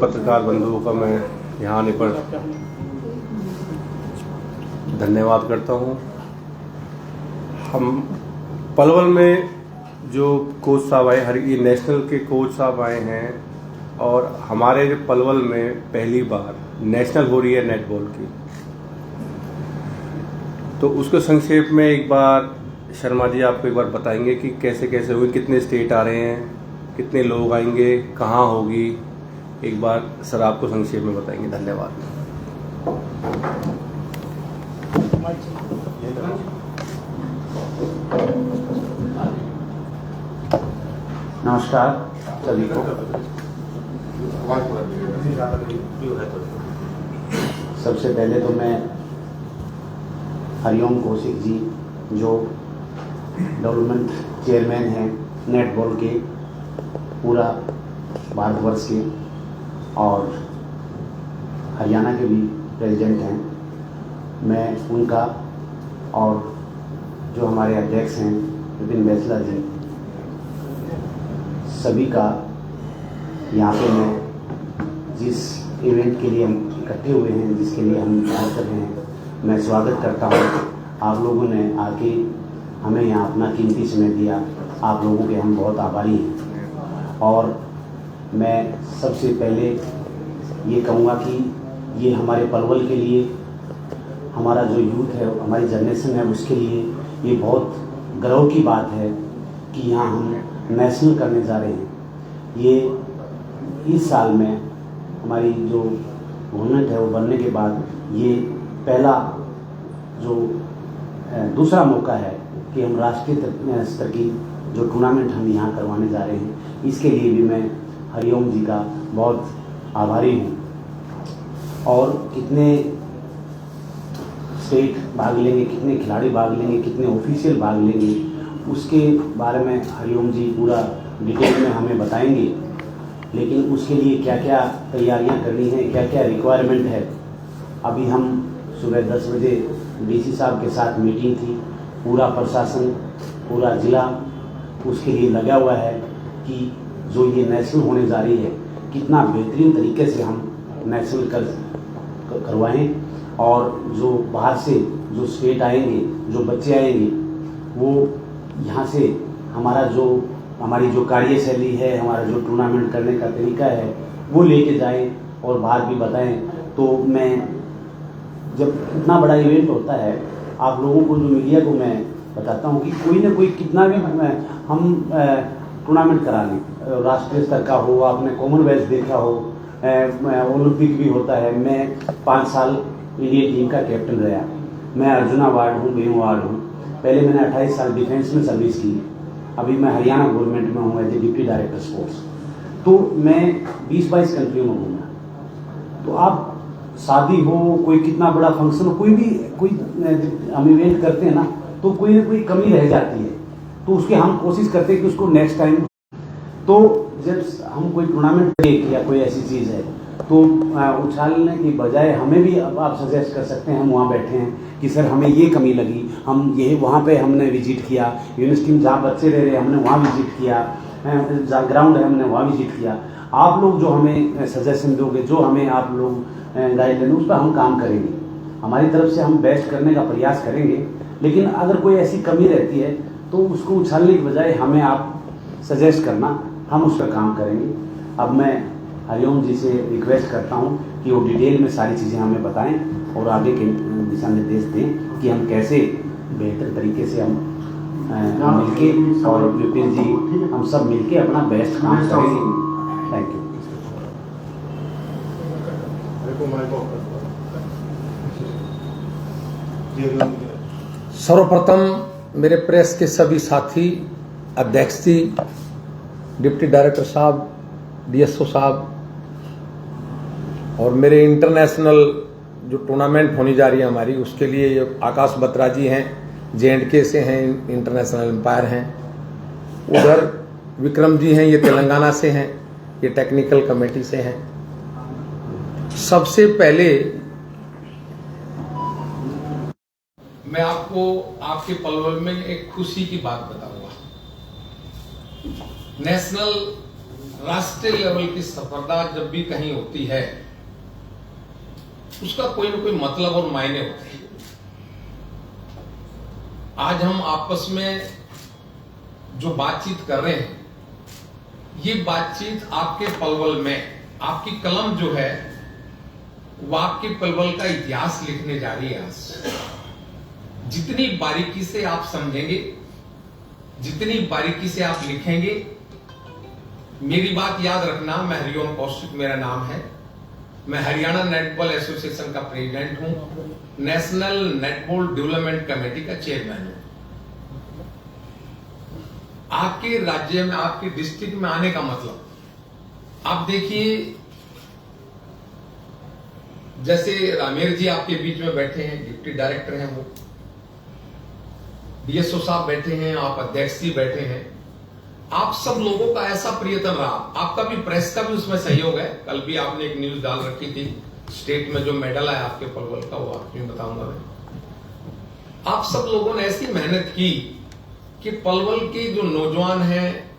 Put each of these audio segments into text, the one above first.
पत्रकार बंधुओं का मैं यहाँ आने पर धन्यवाद करता हूँ। हम पलवल में जो कोच साहब आए, ये नेशनल के कोच साहब आए हैं और हमारे जो पलवल में पहली बार नेशनल हो रही है नेटबॉल की, तो उसको संक्षेप में एक बार शर्मा जी आपको एक बार बताएंगे कि कैसे कैसे होगी, कितने स्टेट आ रहे हैं, कितने लोग आएंगे, कहाँ होगी, एक बार सर आपको संक्षेप में बताएंगे। धन्यवाद। नमस्कार सभी को। सबसे पहले तो मैं हरिओम कौशिक जी जो डेवलपमेंट चेयरमैन हैं नेटबॉल के पूरा भारतवर्ष के और हरियाणा के भी प्रेसिडेंट हैं, मैं उनका और जो हमारे अध्यक्ष हैं विपिन बैसला जी, सभी का यहाँ पे मैं जिस इवेंट के लिए हम इकट्ठे हुए हैं, जिसके लिए हम बात कर रहे हैं, मैं स्वागत करता हूँ। आप लोगों ने आके हमें यहाँ अपना कीमती समय दिया, आप लोगों के हम बहुत आभारी हैं। और मैं सबसे पहले ये कहूँगा कि ये हमारे पलवल के लिए, हमारा जो यूथ है, हमारी जनरेशन है, उसके लिए ये बहुत गर्व की बात है कि यहाँ हम नेशनल करने जा रहे हैं। ये इस साल में हमारी जो गवर्नमेंट है वो बनने के बाद ये पहला जो दूसरा मौका है कि हम राष्ट्रीय स्तर की जो टूर्नामेंट हम यहाँ करवाने जा रहे हैं। इसके लिए भी मैं हरिओम जी का बहुत आभारी हूँ। और कितने स्टेट भाग लेंगे, कितने खिलाड़ी भाग लेंगे, कितने ऑफिशियल भाग लेंगे, उसके बारे में हरिओम जी पूरा डिटेल में हमें बताएंगे। लेकिन उसके लिए क्या क्या तैयारियां करनी है, क्या क्या रिक्वायरमेंट है, अभी हम सुबह 10 बजे डीसी साहब के साथ मीटिंग थी। पूरा प्रशासन, पूरा ज़िला उसके लिए लगा हुआ है कि जो ये नेशनल होने जा रही है, कितना बेहतरीन तरीके से हम नेशनल करवाएं। और जो बाहर से जो स्टेट आएंगे, जो बच्चे आएंगे, वो यहाँ से हमारी जो कार्यशैली है, हमारा जो टूर्नामेंट करने का तरीका है, वो लेके जाएं और बाहर भी बताएं। तो मैं जब इतना बड़ा इवेंट होता है, आप लोगों को, जो मीडिया को मैं बताता हूँ कि कोई ना कोई कितना भी हम टूर्नामेंट करा लें, राष्ट्रीय स्तर का हो, आपने कॉमनवेल्थ देखा हो, ओलंपिक भी होता है। मैं 5 साल इंडियन टीम का कैप्टन रहा। मैं अर्जुन अवार्ड हूँ, बेन अवार्ड हूँ। पहले मैंने 28 साल डिफेंस में सर्विस की। अभी मैं हरियाणा गवर्नमेंट में हूँ as a deputy director sports. तो मैं 20-22 कंट्रियों में घूमा। तो आप शादी हो, कोई कितना बड़ा फंक्शन हो, कोई हम इवेंट करते हैं ना, तो कोई ना कोई कमी रह जाती है। तो उसके हम कोशिश करते हैं कि उसको नेक्स्ट टाइम, तो जब हम कोई टूर्नामेंट या कोई ऐसी चीज़ है, तो उछालने की बजाय हमें भी आप सजेस्ट कर सकते हैं। हम वहाँ बैठे हैं कि सर हमें ये कमी लगी, हम ये वहाँ पे हमने विजिट किया, यूनिवर्सिटी में जहाँ बच्चे रह रहे हमने वहाँ विजिट किया, जहाँ ग्राउंड है हमने वहाँ विजिट किया। आप लोग जो हमें सजेशन दोगे, जो हमें आप लोग गाइडलाइन, उस पर हम काम करेंगे। हमारी तरफ से हम बेस्ट करने का प्रयास करेंगे। लेकिन अगर कोई ऐसी कमी रहती है तो उसको उछालने की बजाय हमें आप सजेस्ट करना, हम उस पर काम करेंगे। अब मैं हरिओम जी से रिक्वेस्ट करता हूं कि वो डिटेल में सारी चीज़ें हमें बताएं और आगे के दिशा निर्देश दें कि हम कैसे बेहतर तरीके से हम मिलके, और विपिन जी हम सब मिलके अपना बेस्ट काम करेंगे। Thank you. सर्वप्रथम मेरे प्रेस के सभी साथी, अध्यक्ष जी, डिप्टी डायरेक्टर साहब, डीएसओ साहब, और मेरे इंटरनेशनल जो टूर्नामेंट होनी जा रही है हमारी, उसके लिए आकाश बत्रा जी हैं, J&K से हैं, इंटरनेशनल एम्पायर हैं। उधर विक्रम जी हैं, ये तेलंगाना से हैं, ये टेक्निकल कमेटी से हैं। सबसे पहले मैं आपको आपके पलवल में एक खुशी की बात बताऊंगा। नेशनल राष्ट्रीय लेवल की स्पर्धा जब भी कहीं होती है उसका कोई ना कोई मतलब और मायने होते हैं। आज हम आपस में जो बातचीत कर रहे हैं, ये बातचीत आपके पलवल में, आपकी कलम जो है वो आपके पलवल का इतिहास लिखने जा रही है। आज जितनी बारीकी से आप समझेंगे, जितनी बारीकी से आप लिखेंगे, मेरी बात याद रखना, मैं हरिओम कौशिक मेरा नाम है, मैं हरियाणा नेटबॉल एसोसिएशन का प्रेसिडेंट हूं, नेशनल नेटबॉल डेवलपमेंट कमेटी का चेयरमैन हूं। आपके राज्य में, आपके डिस्ट्रिक्ट में आने का मतलब, आप देखिए जैसे रामेर जी आपके बीच में बैठे हैं, डिप्टी डायरेक्टर हैं, वो डीएसओ साहब बैठे हैं, आप अध्यक्ष जी बैठे हैं, आप सब लोगों का ऐसा प्रियतम रहा। आपका भी, प्रेस का भी उसमें सहयोग है। कल भी आपने एक न्यूज डाल रखी थी, स्टेट में जो मेडल है आपके पलवल का, वो आपको बताऊंगा मैं। आप सब लोगों ने ऐसी मेहनत की कि पलवल के जो नौजवान हैं,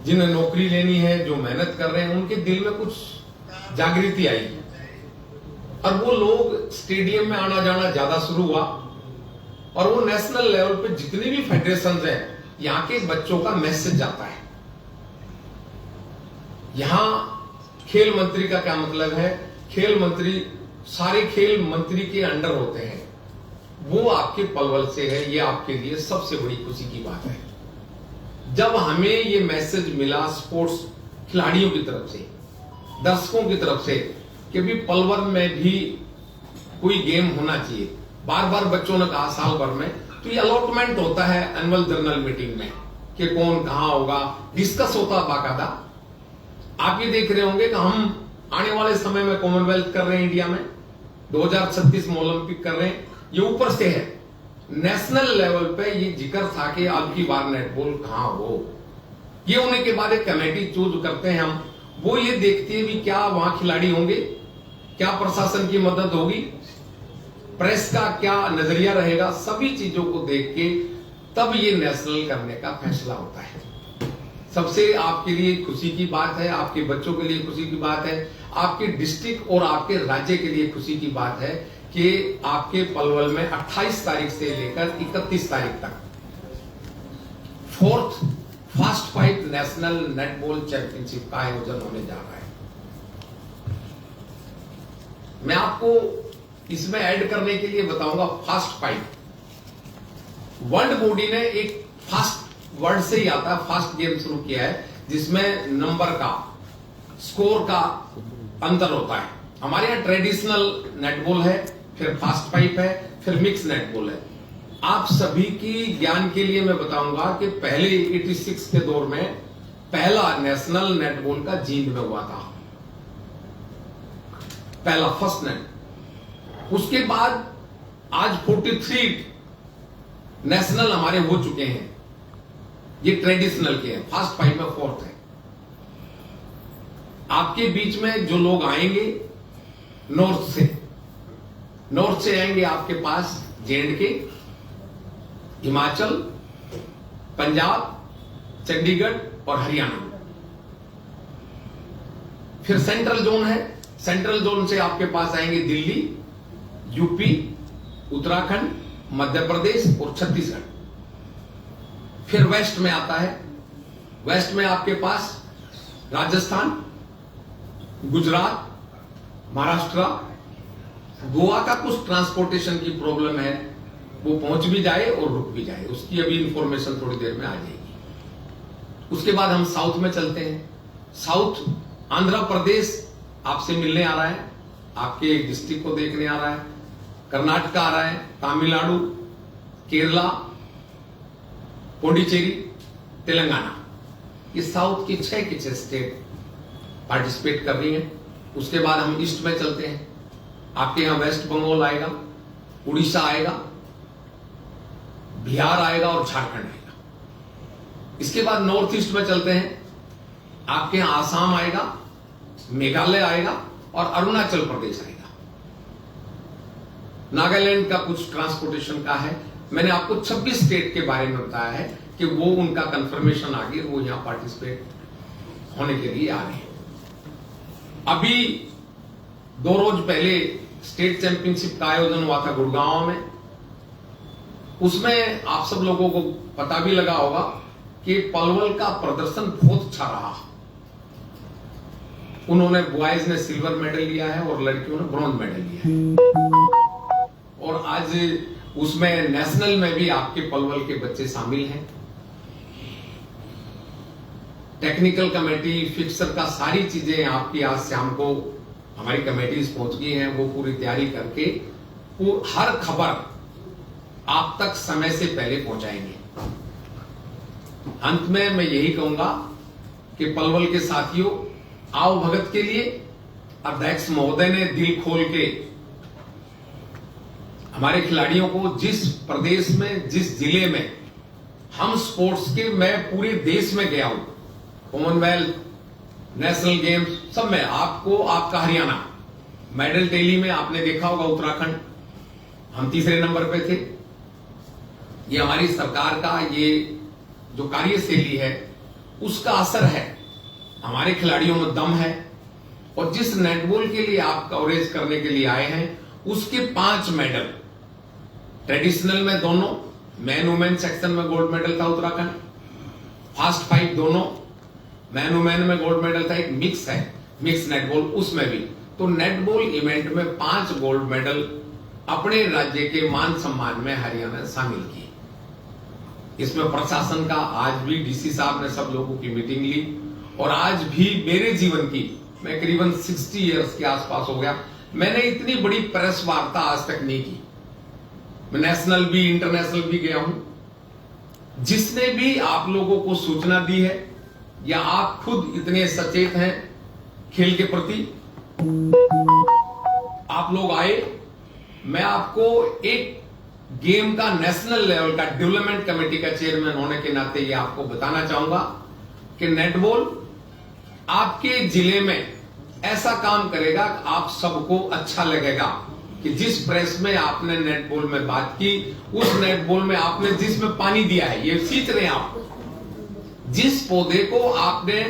जिन्हें नौकरी लेनी है, जो मेहनत कर रहे हैं, उनके दिल में कुछ जागृति आई और वो लोग स्टेडियम में आना जाना ज्यादा शुरू हुआ और वो नेशनल लेवल पे जितने भी फेडरेशन हैं, यहां के बच्चों का मैसेज जाता है। यहां खेल मंत्री का क्या मतलब है? खेल मंत्री सारे खेल मंत्री के अंडर होते हैं, वो आपके पलवल से है। ये आपके लिए सबसे बड़ी खुशी की बात है। जब हमें ये मैसेज मिला स्पोर्ट्स खिलाड़ियों की तरफ से, दर्शकों की तरफ से, कि भी पलवल में भी कोई गेम होना चाहिए, बार बार बच्चों ने कहा साल भर में, तो ये अलॉटमेंट होता है एनुअल जनरल मीटिंग में कि कौन कहां होगा, डिस्कस होता बाकायदा। आप ये देख रहे होंगे कि हम आने वाले समय में कॉमनवेल्थ कर रहे हैं इंडिया में, 2036 में ओलंपिक कर रहे हैं, ये ऊपर से है। नेशनल लेवल पे ये जिक्र था कि अब की बार नेटबॉल कहां हो। ये होने के बाद एक कमेटी चूज करते हैं हम, वो ये देखती है भी क्या वहां खिलाड़ी होंगे, क्या प्रशासन की मदद होगी, प्रेस का क्या नजरिया रहेगा, सभी चीजों को देख के तब ये नेशनल करने का फैसला होता है। सबसे आपके लिए खुशी की बात है, आपके बच्चों के लिए खुशी की बात है, आपके डिस्ट्रिक्ट और आपके राज्य के लिए खुशी की बात है कि आपके पलवल में 28 तारीख से लेकर 31 तारीख तक 4th fast fight national netball championship का आयोजन होने जा रहा है। मैं आपको इसमें ऐड करने के लिए बताऊंगा फास्ट फाइट। वर्ल्ड बॉडी ने एक फास्ट वर्ड से ही आता है, फास्ट गेम शुरू किया है, जिसमें नंबर का, स्कोर का अंतर होता है। हमारे यहाँ ट्रेडिशनल नेटबॉल है, फिर फास्ट फाइट है, फिर मिक्स नेटबॉल है। आप सभी की ज्ञान के लिए मैं बताऊंगा कि पहले 86 के दौर में पहला नेशनल नेटबॉल का जींद में हुआ था, पहला फर्स्ट नेट। उसके बाद आज 43 नेशनल हमारे हो चुके हैं, ये ट्रेडिशनल के हैं, फास्ट फाइव में 4th है। आपके बीच में जो लोग आएंगे नॉर्थ से आएंगे आपके पास J&K, हिमाचल, पंजाब, चंडीगढ़ और हरियाणा। फिर सेंट्रल जोन है, सेंट्रल जोन से आपके पास आएंगे दिल्ली, यूपी, उत्तराखंड, मध्य प्रदेश और छत्तीसगढ़। फिर वेस्ट में आता है, वेस्ट में आपके पास राजस्थान, गुजरात, महाराष्ट्र, गोवा का कुछ ट्रांसपोर्टेशन की प्रॉब्लम है, वो पहुंच भी जाए और रुक भी जाए, उसकी अभी इंफॉर्मेशन थोड़ी देर में आ जाएगी। उसके बाद हम साउथ में चलते हैं। साउथ आंध्र प्रदेश आपसे मिलने आ रहा है, आपके डिस्ट्रिक्ट को देखने आ रहा है, कर्नाटका आ रहा है, तमिलनाडु, केरला, पुडुचेरी, तेलंगाना, ये साउथ की 6 की 6 स्टेट पार्टिसिपेट कर रही हैं। उसके बाद हम ईस्ट में चलते हैं, आपके यहां वेस्ट बंगाल आएगा, उड़ीसा आएगा, बिहार आएगा और झारखंड आएगा। इसके बाद नॉर्थ ईस्ट में चलते हैं, आपके यहां आसाम आएगा, मेघालय आएगा और अरुणाचल प्रदेश आएगा। नागालैंड का कुछ ट्रांसपोर्टेशन का है। मैंने आपको 26 स्टेट के बारे में बताया है कि वो उनका कंफर्मेशन आ गई, वो यहां पार्टिसिपेट होने के लिए आ रहे हैं। अभी 2 रोज पहले स्टेट चैंपियनशिप का आयोजन हुआ था गुड़गांव में। उसमें आप सब लोगों को पता भी लगा होगा कि पलवल का प्रदर्शन बहुत अच्छा रहा। उन्होंने बॉयज ने सिल्वर मेडल लिया है और लड़कियों ने ब्रॉन्ज मेडल लिया है। और आज उसमें नेशनल में भी आपके पलवल के बच्चे शामिल हैं। टेक्निकल कमेटी, फिक्सर का सारी चीजें आपकी आज शाम को हमारी कमेटीज पहुंच गई हैं। वो पूरी तैयारी करके हर खबर आप तक समय से पहले पहुंचाएंगे। अंत में मैं यही कहूंगा कि पलवल के साथियों, आओ भगत के लिए अध्यक्ष महोदय ने दिल खोल के हमारे खिलाड़ियों को जिस प्रदेश में, जिस जिले में हम स्पोर्ट्स के, मैं पूरे देश में गया हूं, कॉमनवेल्थ, नेशनल गेम्स सब में, आपको आपका हरियाणा मेडल टैली में आपने देखा होगा उत्तराखंड हम तीसरे नंबर पे थे। ये हमारी सरकार का ये जो कार्यशैली है उसका असर है। हमारे खिलाड़ियों में दम है और जिस नेटबॉल के लिए आप कवरेज करने के लिए आए हैं उसके 5 मेडल, ट्रेडिशनल में दोनों, मैन वुमेन सेक्शन में गोल्ड मेडल था उत्तराखंड, फास्ट 5 दोनों, मैन वुमेन में गोल्ड मेडल था, एक मिक्स है, मिक्स नेटबॉल उसमें भी। तो नेटबॉल इवेंट में 5 गोल्ड मेडल अपने राज्य के मान सम्मान में हरियाणा शामिल किए। इसमें प्रशासन का आज भी डीसी साहब ने सब लोगों की मीटिंग ली और आज भी मेरे जीवन की, मैं करीबन 60 इयर्स के आसपास हो गया, मैंने इतनी बड़ी प्रेस वार्ता आज तक नहीं की। मैं नेशनल भी इंटरनेशनल भी गया हूं। जिसने भी आप लोगों को सूचना दी है या आप खुद इतने सचेत हैं खेल के प्रति, आप लोग आए, मैं आपको एक गेम का नेशनल लेवल का डेवलपमेंट कमेटी का चेयरमैन होने के नाते ये आपको बताना चाहूंगा कि नेटबॉल आपके जिले में ऐसा काम करेगा कि आप सबको अच्छा लगेगा कि जिस प्रेस में आपने नेटबॉल में बात की, उस नेटबॉल में आपने जिसमें पानी दिया है, ये सींच रहे हैं आप, जिस पौधे को आपने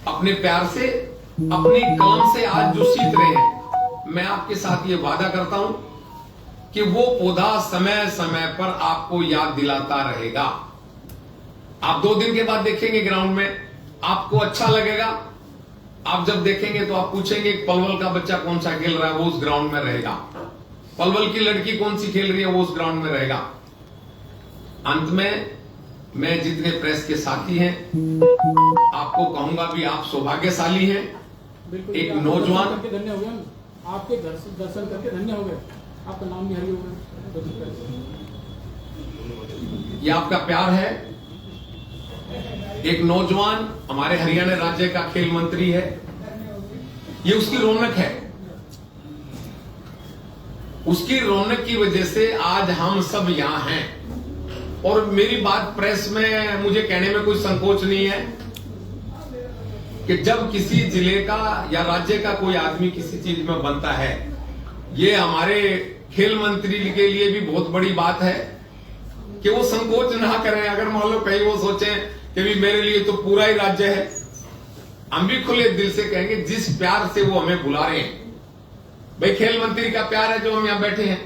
अपने प्यार से, अपनी कलम से आज जो सींच रहे हैं, मैं आपके साथ ये वादा करता हूं कि वो पौधा समय समय पर आपको याद दिलाता रहेगा। आप 2 दिन के बाद देखेंगे ग्राउंड में, आपको अच्छा लगेगा। आप जब देखेंगे तो आप पूछेंगे पलवल का बच्चा कौन सा खेल रहा है, वो उस ग्राउंड में रहेगा। पलवल की लड़की कौन सी खेल रही है, वो उस ग्राउंड में रहेगा। अंत में मैं जितने प्रेस के साथी हैं आपको कहूंगा भी आप सौभाग्यशाली हैं। एक नौजवान धन्य हो गए, आपके दर्शन करके धन्य हो गए। आपका नाम भी हरि हो गया, ये आपका प्यार है। एक नौजवान हमारे हरियाणा राज्य का खेल मंत्री है, ये उसकी रौनक है। उसकी रौनक की वजह से आज हम सब यहां हैं। और मेरी बात प्रेस में मुझे कहने में कोई संकोच नहीं है कि जब किसी जिले का या राज्य का कोई आदमी किसी चीज में बनता है, ये हमारे खेल मंत्री के लिए भी बहुत बड़ी बात है कि वो संकोच ना करें। अगर मान लो कहीं वो सोचें कि भी मेरे लिए तो पूरा ही राज्य है, हम भी खुले दिल से कहेंगे जिस प्यार से वो हमें बुला रहे हैं। भाई खेल मंत्री का प्यार है जो हम यहां बैठे हैं,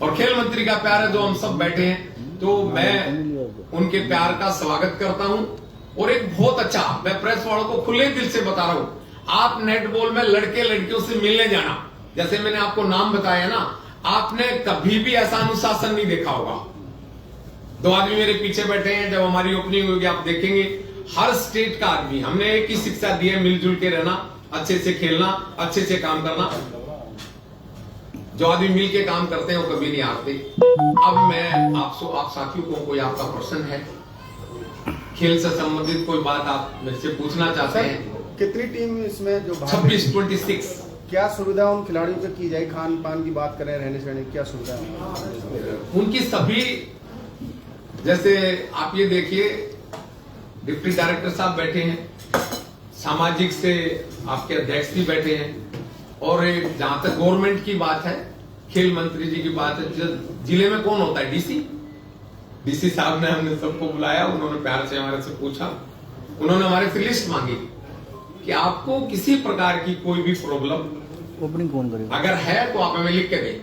और खेल मंत्री का प्यार है जो हम सब बैठे हैं। तो मैं उनके प्यार का स्वागत करता हूं। और एक बहुत अच्छा, मैं प्रेस वालों को खुले दिल से बता रहा हूं, आप नेटबॉल में लड़के लड़कियों से मिलने जाना, जैसे मैंने आपको नाम बताया ना, आपने कभी भी ऐसा अनुशासन नहीं देखा होगा। 2 आदमी मेरे पीछे बैठे हैं, जब हमारी ओपनिंग होगी आप देखेंगे हर स्टेट का आदमी, हमने एक ही शिक्षा दी है, मिलजुल के रहना, अच्छे से खेलना, अच्छे से काम करना। जो आदमी मिल के काम करते हैं वो कभी नहीं हारते। अब मैं आप साथियों को कोई आपका प्रश्न है, खेल से संबंधित कोई बात आप मेरे से पूछना चाहते हैं? कितनी टीम इसमें जो 26-26। क्या सुविधा उन खिलाड़ियों को की जाए? खान पान की बात करें, रहने सहने की क्या सुविधा है उनकी? सभी, जैसे आप ये देखिए डिप्टी डायरेक्टर साहब बैठे हैं, सामाजिक से आपके अध्यक्ष भी बैठे हैं, और जहां तक गवर्नमेंट की बात है, खेल मंत्री जी की बात है, जिले में कौन होता है? डीसी साहब ने हमने सबको बुलाया, उन्होंने प्यार से हमारे से पूछा उन्होंने हमारे से लिस्ट मांगी कि आपको किसी प्रकार की कोई भी प्रॉब्लम ओपनिंग कौन करेगा? अगर है तो आप हमें लिख के दें।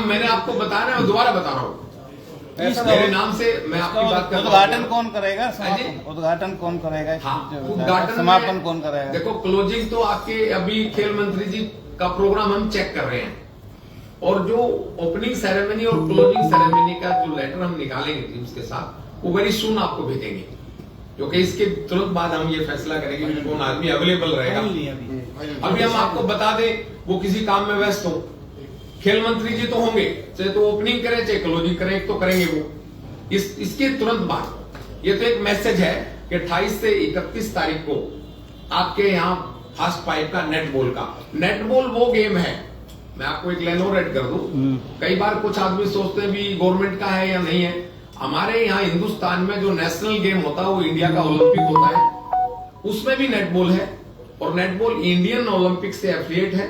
मैंने आपको बताया ना, मैं दोबारा बता रहा हूँ, मेरे नाम से मैं आपकी बात कर रहा हूँ। उद्घाटन कौन करेगा? हाँ जी? उद्घाटन कौन करेगा? हाँ, उद्घाटन समापन कौन करेगा? देखो, क्लोजिंग तो आपके अभी खेल मंत्री जी का प्रोग्राम हम चेक कर रहे हैं, और जो ओपनिंग सेरेमनी और क्लोजिंग सेरेमनी का जो लेटर हम निकालेंगे टीम्स के साथ, वो वेरी सून आपको भेजेंगे, क्योंकि इसके तुरंत बाद हम ये फैसला करेंगे कि कौन आदमी अवेलेबल रहेगा। अभी हम आपको बता दें, वो किसी काम में व्यस्त हो, खेल मंत्री जी तो होंगे, चाहे तो ओपनिंग करें चाहे क्लोजिंग करें, एक तो करेंगे वो। इसके तुरंत बाद ये तो एक मैसेज है कि 28 से 31 तारीख को आपके यहाँ फास्ट पाइप का नेटबॉल वो गेम है। मैं आपको एक लाइन और ऐड कर दूं, कई बार कुछ आदमी सोचते हैं भी गवर्नमेंट का है या नहीं है। हमारे यहाँ हिंदुस्तान में जो नेशनल गेम होता है वो इंडिया का ओलंपिक होता है, उसमें भी नेटबॉल है, और नेटबॉल इंडियन ओलंपिक से एफिलिएट है,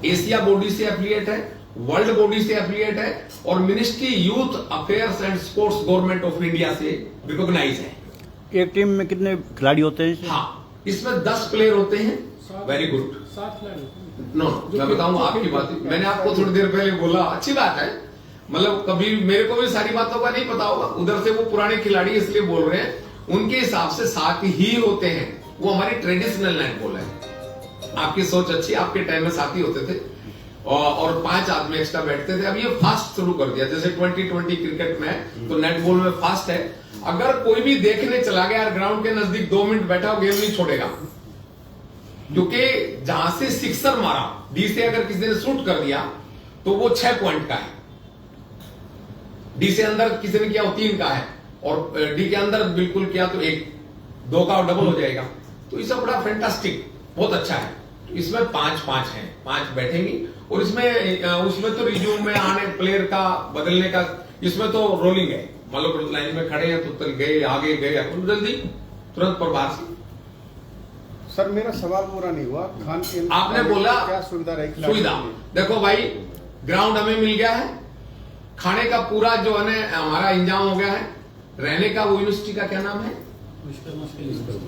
एशिया बॉडी से एफिलिएट है, वर्ल्ड बॉडी से एफिलिएट है, और ministry youth affairs and sports government of India से रिकॉग्नाइज है। एक टीम में कितने खिलाड़ी होते हैं? हाँ, इसमें 10 प्लेयर होते हैं। Very good. 7 खिलाड़ी। नो, मैं बताऊंगा आपकी बात। मैंने आपको थोड़ी देर पहले बोला, अच्छी बात है, मतलब कभी मेरे को भी सारी बातों का नहीं पता होगा, उधर से वो पुराने खिलाड़ी इसलिए बोल रहे हैं, उनके हिसाब से 7 ही होते हैं। वो हमारी ट्रेडिशनल नेटबॉल है। आपकी सोच अच्छी, आपके टाइम में 7 ही होते थे, और 5 आदमी एक्स्ट्रा बैठते थे। अब ये फास्ट शुरू कर दिया, जैसे 2020 क्रिकेट में तो नेटबॉल में फास्ट है। अगर कोई भी देखने चला गया यार ग्राउंड के नजदीक 2 मिनट बैठा हो, गेम नहीं छोड़ेगा, क्योंकि जहां से सिक्सर मारा, डी से अगर किसी ने शूट कर दिया तो वो 6 पॉइंट का है, डी से अंदर किसी ने किया वो 3 का है, और डी के अंदर बिल्कुल किया तो 1-2 का डबल हो जाएगा। तो इससे बड़ा फैंटास्टिक, बहुत अच्छा है। इसमें 5-5 हैं, 5 बैठेंगी, और इसमें उसमें तो रिज्यूम में आने प्लेयर का बदलने का, इसमें तो रोलिंग है, मतलब लाइन में खड़े हैं तो गए आगे गए, जल्दी तुरंत प्रभार से। सर मेरा सवाल पूरा नहीं हुआ, खान के आपने बोला क्या सुविधा रहेगी? सुविधा देखो भाई, ग्राउंड हमें मिल गया है, खाने का पूरा जो है हमारा इंतजाम हो गया है, रहने का वो यूनिवर्सिटी का क्या नाम है,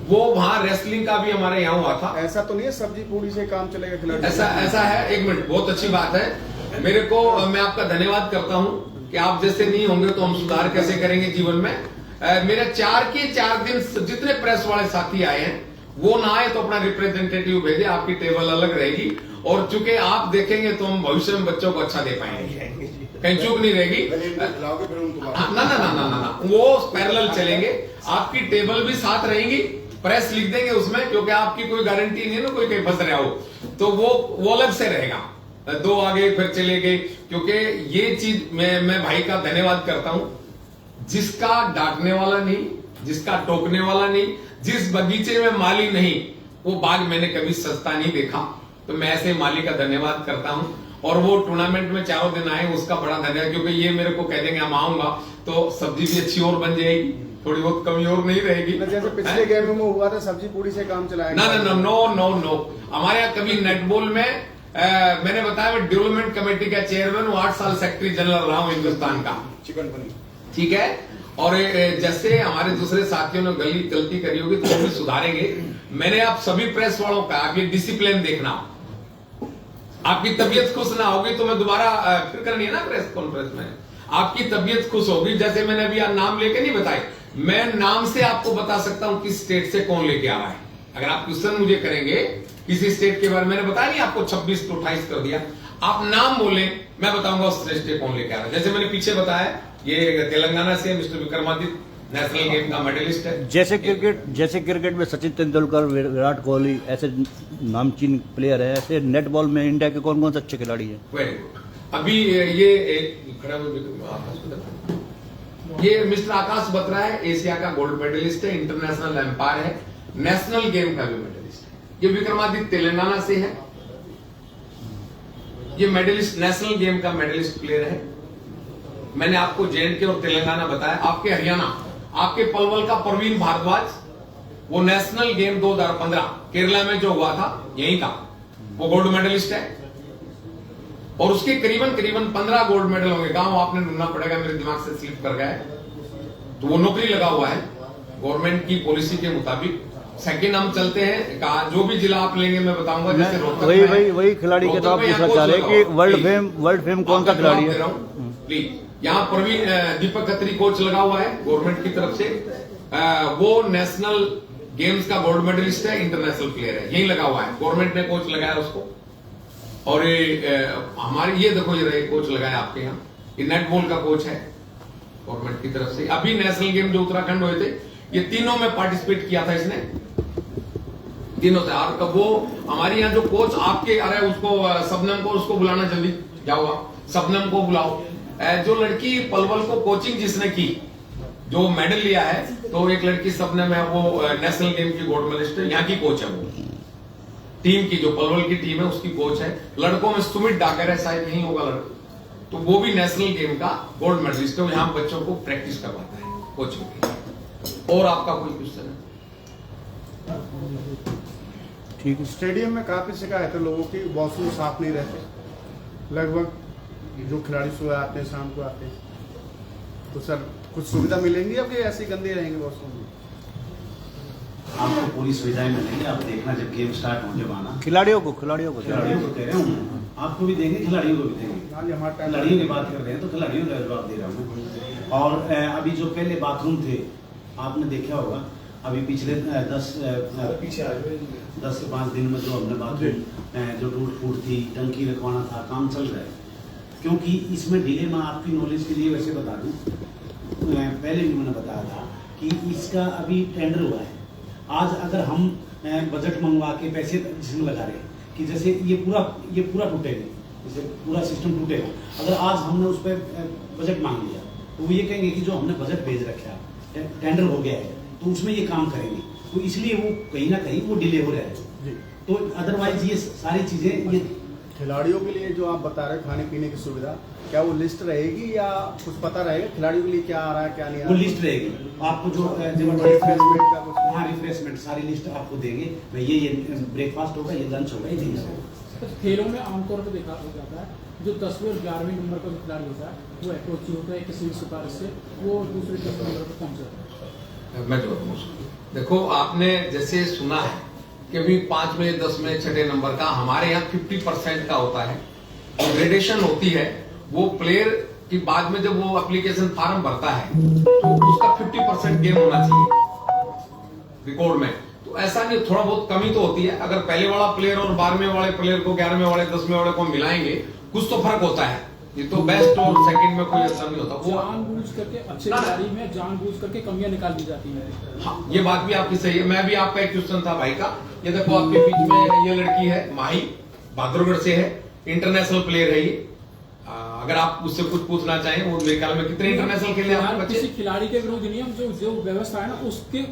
वो वहां रेसलिंग का भी हमारे यहाँ हुआ था। ऐसा तो नहीं है सब्जी पूरी से काम चलेगा खिलाड़ी? ऐसा है, एक मिनट, बहुत अच्छी बात है। मेरे को, मैं आपका धन्यवाद करता हूं कि आप जैसे नहीं होंगे तो हम सुधार कैसे करेंगे जीवन में। मेरे 4 के 4 दिन जितने प्रेस वाले साथी आए हैं, वो ना आए तो अपना रिप्रेजेंटेटिव भेजे, आपकी टेबल अलग रहेगी, और चूंकि आप देखेंगे तो हम भविष्य में बच्चों को अच्छा दे पाएंगे, कहीं चूक नहीं रहेगी। ना, वो पैरेलल चलेंगे, आपकी टेबल भी साथ रहेंगी, प्रेस लिख देंगे उसमें, क्योंकि आपकी कोई गारंटी नहीं है ना, कोई कहीं फंस रहा हो, तो वो अलग से रहेगा, 2 आगे फिर चले गए। क्योंकि ये चीज मैं भाई का धन्यवाद करता हूं, जिसका डांटने वाला नहीं, जिसका टोकने वाला नहीं, जिस बगीचे में माली नहीं, वो बाग मैंने कभी सस्ता नहीं देखा। तो मैं ऐसे माली का धन्यवाद करता हूं, और वो टूर्नामेंट में 4 दिन आए उसका बड़ा धन्यवाद, क्योंकि ये मेरे को कह देंगे हम आऊंगा तो सब्जी भी अच्छी और बन जाएगी, थोड़ी बहुत कमी और नहीं रहेगी। जैसे पिछले गेम में हुआ था, सब्जी पूरी से काम चलाया? नो, हमारे यहाँ कभी नेटबॉल में मैंने बताया, मैं डेवलपमेंट कमेटी का चेयरमैन हूँ, 8 साल सेक्रेटरी जनरल रहा हूँ हिंदुस्तान का, चिकन पनीर, ठीक है। और जैसे हमारे दूसरे साथियों ने गलती करी होगी तो वो भी सुधारेंगे। मैंने आप सभी प्रेस वालों का, आप ये डिसिप्लिन देखना, आपकी तबीयत खुश ना होगी तो मैं दोबारा फिर करनी है ना प्रेस कॉन्फ्रेंस में, आपकी तबीयत खुश होगी, जैसे मैंने अभी नाम लेके नहीं बताए, मैं नाम से आपको बता सकता हूं किस स्टेट से कौन लेके आ रहा है। अगर आप क्वेश्चन मुझे करेंगे किसी स्टेट के बारे में, मैंने बताया नहीं आपको 26 to 28 कर दिया, आप नाम बोले, मैं बताऊंगा उस स्टेट से कौन लेके आ रहा है। जैसे मैंने पीछे बताया, ये तेलंगाना से मिस्टर विक्रमादित्य, नेशनल गेम का मेडलिस्ट है। जैसे क्रिकेट में सचिन तेंदुलकर, विराट कोहली ऐसे नामचीन प्लेयर है, ऐसे नेट बॉल में इंडिया के कौन कौन से अच्छे खिलाड़ी हैं? Very good. अभी ये खड़ा ये मिस्टर आकाश बत्रा है, एशिया का गोल्ड मेडलिस्ट है, इंटरनेशनल एम्पायर है, नेशनल गेम का भी मेडलिस्ट है। ये विक्रमादित्य तेलंगाना से है, ये मेडलिस्ट, नेशनल गेम का मेडलिस्ट प्लेयर है। मैंने आपको जे&के और तेलंगाना बताया। आपके हरियाणा, आपके पलवल का परवीन भारद्वाज, वो नेशनल गेम 2015 केरला में जो हुआ था यहीं का, वो गोल्ड मेडलिस्ट है, और उसके करीबन 15 गोल्ड मेडल होंगे। गांव आपने ढूंढना पड़ेगा, मेरे दिमाग से स्लिप कर गया है, तो वो नौकरी लगा हुआ है, गवर्नमेंट की पॉलिसी के मुताबिक। सेकंड हम चलते हैं, जो भी जिला आप लेंगे मैं बताऊंगा। जैसे रोहतक में वही खिलाड़ी के तो आप पूछना चाह रहे हैं कि वर्ल्ड फेम कौन सा खिलाड़ी है? प्लीज, यहाँ प्रवीण दीपक खत्री कोच लगा हुआ है गवर्नमेंट की तरफ से। वो नेशनल गेम्स का गोल्ड मेडलिस्ट है, इंटरनेशनल प्लेयर है, यही लगा हुआ है, गवर्नमेंट ने कोच लगाया उसको। और हमारे ये देखो, ये कोच लगाया आपके यहाँ, ये नेटबॉल का कोच है गवर्नमेंट की तरफ से। अभी नेशनल गेम जो उत्तराखंड हुए थे, ये तीनों में पार्टिसिपेट किया था इसने, तीनों से। और वो हमारे यहाँ जो कोच आपके आ रहे हैं, उसको शबनम को, उसको बुलाना जल्दी, जाओ आप शबनम को बुलाओ। जो लड़की पलवल को कोचिंग जिसने की, जो मेडल लिया है, तो एक लड़की शबनम है, वो नेशनल गेम की गोल्ड मेडलिस्ट है, यहाँ की कोच है। वो टीम की, जो पलवल की टीम है, उसकी कोच है। लड़कों में सुमित डाकर है, शायद यही होगा लड़का, तो वो भी नेशनल गेम का गोल्ड मेडलिस्ट है। यहाँ बच्चों को प्रैक्टिस करवाता है कोचिंग की। और आपका कोई क्वेश्चन है? ठीक है। स्टेडियम में काफी शिकायत है लोगों की, वॉशरूम साफ नहीं रहते, लगभग जो खिलाड़ी सुबह आते हैं शाम को आते हैं, तो सर कुछ सुविधा मिलेंगी अब, ये ऐसे गंदे रहेंगे वॉशरूम? आपको पूरी सुविधाएं मिलेंगी, आप देखना जब गेम स्टार्ट होने वाला। खिलाड़ियों को कह रहे हूँ, आपको भी देंगे, खिलाड़ियों को भी देंगे। खिलाड़ियों की बात कर रहे हैं तो खिलाड़ियों का जवाब दे रहा हूँ। और अभी जो पहले बाथरूम थे, आपने देखा होगा, अभी पिछले 10 से 5 दिन में जो हमने बाथरूम जो टूट फूट थी, टंकी रखवाना था, काम चल रहा है। क्योंकि इसमें डिले, मैं आपकी नॉलेज के लिए वैसे बता दूं, पहले भी मैंने बताया था कि इसका अभी टेंडर हुआ है। आज अगर हम बजट मंगवा के पैसे जिसमें लगा रहे हैं कि जैसे ये पूरा टूटेगा, जैसे पूरा सिस्टम टूटेगा, अगर आज हमने उस पर बजट मांग लिया तो वो ये कहेंगे कि जो हमने बजट भेज रखा है, टेंडर हो गया है, तो उसमें ये काम करेंगे, तो इसलिए वो कहीं ना कहीं वो डिले हो रहा है। तो अदरवाइज ये सारी चीजें, ये खिलाड़ियों के लिए जो आप बता रहे हैं खाने पीने की सुविधा, क्या वो लिस्ट रहेगी या कुछ पता रहेगा खिलाड़ियों के लिए क्या आ रहा है क्या नहीं आ रहा? वो लिस्ट रहेगी आपको, जो रिफ्रेशमेंट का कुछ? हाँ, रिफ्रेशमेंट सारी लिस्ट आपको देंगे। ये ब्रेकफास्ट होगा, ये लंच होगा, ये डिनर होगा। खेलों में आमतौर पर देखा जाता है, जो 10वें और 11वें नंबर का खिलाड़ी होता है, वो अप्रोच होता है किसी भी सिफारिश से, वो दूसरे 10वें नंबर पर पहुंच जाता है। मैं जो देखो, आपने जैसे सुना है कि अभी 5 में 10 में 6 नंबर का हमारे यहाँ 50% का होता है। ग्रेडेशन होती है, वो प्लेयर की बाद में जब वो एप्लीकेशन फॉर्म भरता है तो उसका 50% गेम होना चाहिए रिकॉर्ड में। तो ऐसा नहीं, थोड़ा बहुत कमी तो होती है। अगर पहले वाला प्लेयर और 12वें वाले प्लेयर को 11वें वाले 10वें वाले को मिलाएंगे, कुछ तो फर्क होता है। ये तो बेस्ट और सेकंड में कोई ऐसा नहीं होता। वो जानबूझ करके अच्छे खिलाड़ी में जानबूझ करके कमियां निकाल दी जाती है। हाँ, ये बात भी आपकी सही है। मैं भी, आपका एक क्वेश्चन था भाई का, ये देखो आपके बीच में ये लड़की है, माही बहादुरगढ़ से है, इंटरनेशनल प्लेयर है ये। अगर आप उससे कुछ पूछना चाहें, वो मेरे ख्याल में कितने इंटरनेशनल खेले आपके बच्चे? किसी खिलाड़ी के विरुद्ध नियम जो व्यवस्था है ना,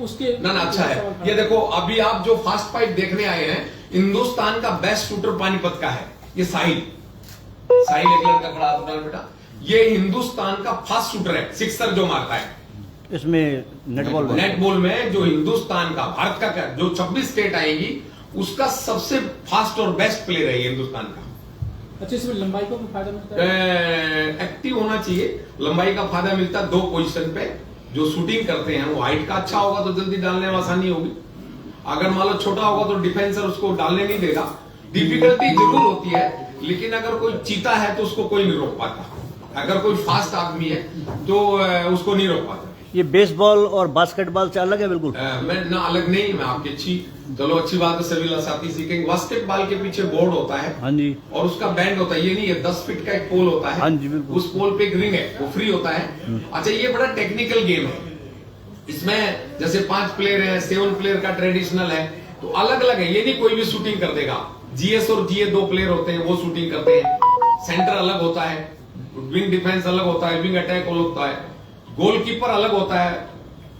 उसके ना अच्छा है। ये देखो, अभी आप जो फास्ट फाइट देखने आए हैं, हिंदुस्तान का बेस्ट शूटर पानीपत का है, ये साहिल एक लड़का खड़ा होता है बेटा, ये हिंदुस्तान का फास्ट शूटर है, सिक्सर जो मारता है इसमें नेटबॉल में जो हिंदुस्तान का, भारत का जो 26 स्टेट आएंगी, उसका सबसे फास्ट और बेस्ट प्लेयर है हिंदुस्तान का। अच्छा, इसमें लंबाई का फायदा मिलता है? एक्टिव होना चाहिए, लंबाई का फायदा मिलता है 2 पोजीशन पे। जो शूटिंग करते हैं वो हाइट का अच्छा होगा तो जल्दी डालने में आसानी होगी। अगर मान लो छोटा होगा तो डिफेंसर उसको डालने नहीं देगा। डिफिकल्टी जरूर होती है, लेकिन अगर कोई चीता है तो उसको कोई नहीं रोक पाता। अगर कोई फास्ट आदमी है तो उसको नहीं रोक पाता। ये बेसबॉल और बास्केटबॉल से अलग है बिल्कुल? मैं ना अलग नहीं, मैं आपकी अच्छी बात है, सभी साथी सीखेंगे। बास्केटबॉल के पीछे बोर्ड होता है, हाँ जी, और उसका बैंड होता है, ये नहीं है 10 फीट का एक पोल होता है, हाँ जी बिल्कुल। उस पोल पे एक रिंग है, वो फ्री होता है। अच्छा, ये बड़ा टेक्निकल गेम है। इसमें जैसे 5 प्लेयर है, 7 प्लेयर का ट्रेडिशनल है, तो अलग अलग है। ये नहीं कोई भी शूटिंग कर देगा। जीएस और जीए 2 प्लेयर होते हैं, वो शूटिंग करते हैं। सेंटर अलग होता है, विंग डिफेंस अलग होता है, विंग अटैक अलग होता है, गोलकीपर अलग होता है,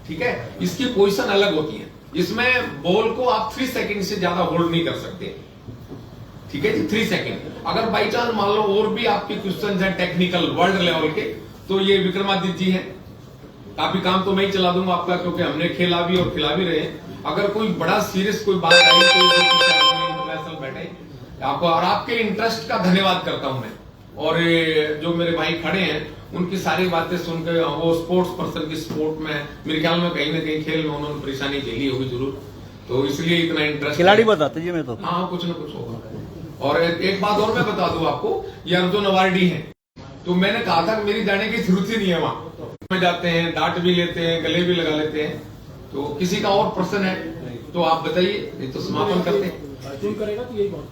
ठीक है, इसकी पोजीशन अलग होती है। इसमें बॉल को आप 3 सेकंड से ज्यादा होल्ड नहीं कर सकते, ठीक है जी, 3 सेकंड। अगर बाई चांस मान लो और भी आपके क्वेश्चन है टेक्निकल वर्ल्ड लेवल के, तो ये विक्रमादित्य जी हैं, काफी काम तो मैं ही चला दूंगा आपका, क्योंकि हमने खेला भी और खिला भी रहे हैं। अगर कोई बड़ा सीरियस कोई बात आई तो इंटरनेशनल बैठे आपको, और आपके इंटरेस्ट का धन्यवाद करता हूं मैं। और जो मेरे भाई खड़े हैं उनकी सारी बातें सुनकर वो स्पोर्ट्स पर्सन की स्पोर्ट में मेरे ख्याल में कहीं ना कहीं खेल में उन्होंने परेशानी झेली होगी जरूर, तो इसलिए इतना इंटरेस्ट। खिलाड़ी बताते जी मैं तो। हाँ कुछ ना कुछ होगा। और एक बात और मैं बता दूं आपको, ये अर्जुन अवार्डी है, तो मैंने कहा था कि मेरी जाने की जरूरत ही नहीं है वहां में जाते हैं, डांट भी लेते हैं, गले भी लगा लेते हैं, तो किसी का और प्रश्न है तो आप बताइए, नहीं तो समापन करते हैं। अर्जुन करेगा तो यही बहुत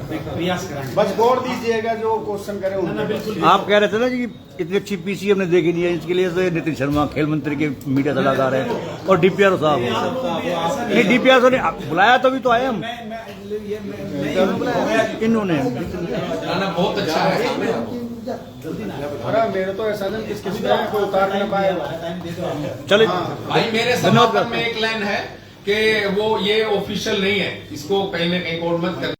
प्रयास कराएंगे, बस गौर दीजिएगा जो क्वेश्चन करे उनको। आप कह रहे थे ना जी इतनी अच्छी पीसी हमने देखी नहीं है, इसके लिए तो नितिन शर्मा खेल मंत्री के मीडिया सलाहकार है और डीपीआर साहब नहीं, डीपीआर साहब ने बुलाया तो भी तो आए हम, इन्होंने ना बहुत अच्छा है। अरे मेरे तो ऐसा नहीं किस तरह कोई उतार नहीं पाएगा। चले भाई मेरे समापन में एक लाइन है कि वो ये ऑफिशियल नहीं है, इसको कहीं ना कहीं कोड मत कर